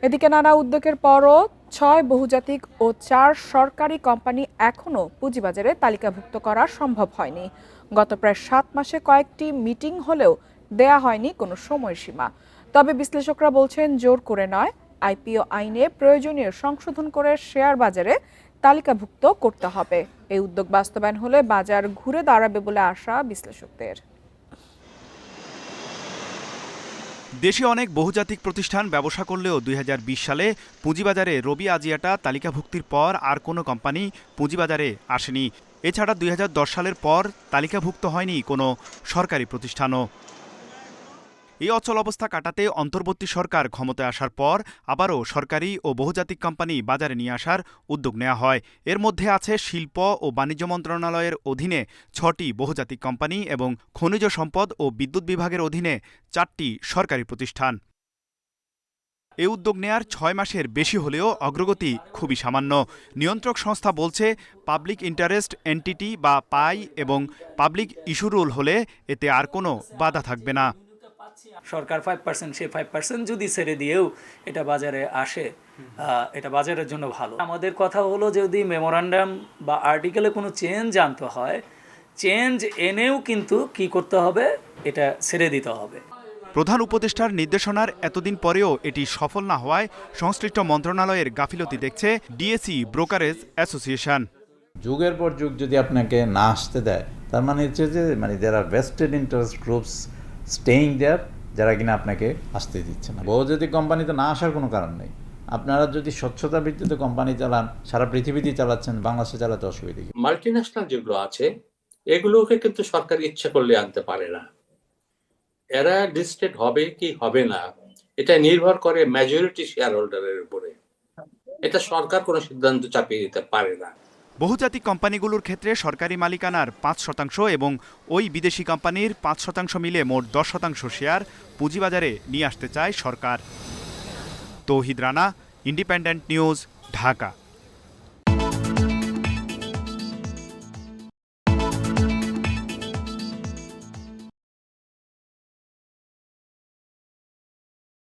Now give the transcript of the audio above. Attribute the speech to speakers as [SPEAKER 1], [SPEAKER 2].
[SPEAKER 1] এদিকে নানা উদ্যোগের পরও ৬ বহুজাতিক ও ৪ সরকারি কোম্পানি এখনও পুঁজিবাজারে তালিকাভুক্ত করা সম্ভব হয়নি। গত প্রায় ৭ মাসে কয়েকটি মিটিং হলেও দেয়া হয়নি কোনো সময়সীমা। তবে বিশ্লেষকরা বলছেন জোর করে নয়, আইপিও আইনে প্রয়োজনীয় সংশোধন করে শেয়ার বাজারে তালিকাভুক্ত করতে হবে। এই উদ্যোগ বাস্তবায়ন হলে বাজার ঘুরে দাঁড়াবে বলে আশা বিশ্লেষকদের।
[SPEAKER 2] দেশে অনেক বহুজাতিক প্রতিষ্ঠান ব্যবসা করলেও ২০২০ সালে পুঁজিবাজারে রবি আজিয়াটা তালিকাভুক্তির পর আর কোনো কোম্পানি পুঁজিবাজারে আসেনি। এছাড়া ২০১০ সালের পর তালিকাভুক্ত হয়নি কোনো সরকারি প্রতিষ্ঠানও। এই অচল অবস্থা কাটাতে অন্তর্বর্তী সরকার ক্ষমতায় আসার পর আবারও সরকারি ও বহুজাতিক কোম্পানি বাজারে নিয়ে আসার উদ্যোগ নেওয়া হয়। এর মধ্যে আছে শিল্প ও বাণিজ্য মন্ত্রণালয়ের অধীনে ৬টি বহুজাতিক কোম্পানি এবং খনিজ সম্পদ ও বিদ্যুৎ বিভাগের অধীনে ৪টি সরকারি প্রতিষ্ঠান। এই উদ্যোগ নেয়ার ৬ মাসের বেশি হলেও অগ্রগতি খুবই সামান্য। নিয়ন্ত্রক সংস্থা বলছে পাবলিক ইন্টারেস্ট এন্টিটি বা পাই এবং পাবলিক ইস্যু রুল হলে এতে আর কোনো বাধা থাকবে না।
[SPEAKER 3] সরকার 5% সে 5% যদি ছেড়ে দিয়েও এটা বাজারে আসে, এটা বাজারের জন্য ভালো। আমাদের কথা হলো যদি মেমোরান্ডাম বা আর্টিকেলে কোনো চেঞ্জ আনতে হয়, চেঞ্জ এনেও কিন্তু কি করতে হবে, এটা ছেড়ে দিতে হবে।
[SPEAKER 2] প্রধান উপদেষ্টার নির্দেশনার এতদিন পরেও এটি সফল না হওয়ায় সংশ্লিষ্ট মন্ত্রণালয়ের গাফিলতি দেখছে ডিএসই ব্রোকারেজ অ্যাসোসিয়েশন।
[SPEAKER 4] যুগের পর যুগ যদি আপনাকে না আসতে দেয়, তার মানে হচ্ছে যে দেয়ার আর ভেস্টেড ইন্টারেস্ট গ্রুপস স্টেইং দেয়ার, যারা কিনা আপনাকে আসতে দিচ্ছে না। বহুজাতিক কোম্পানিতে না আসার কোনো কারণ নেই। আপনারা যদি স্বচ্ছতা ভিত্তিতে কোম্পানি চালান, সারা পৃথিবীতেই চালাচ্ছেন, বাংলাদেশে চালাতে অসুবিধা কি?
[SPEAKER 5] মাল্টিন্যাশনাল যেগুলো আছে এগুলোকে কিন্তু সরকার ইচ্ছা করলে আনতে পারে না। এরা লিস্টেড হবে কি হবে না এটা নির্ভর করে মেজরিটি শেয়ার হোল্ডারের উপরে। এটা সরকার কোনো সিদ্ধান্ত চাপিয়ে দিতে পারে না।
[SPEAKER 2] বহুজাতিক কোম্পানিগুলোর ক্ষেত্রে সরকারি মালিকানার ৫% এবং ওই বিদেশি কোম্পানির ৫% মিলে মোট ১০% শেয়ার পুঁজিবাজারে নিয়ে আসতে চায় সরকার। তৌহিদ রানা, ইন্ডিপেন্ডেন্ট নিউজ, ঢাকা।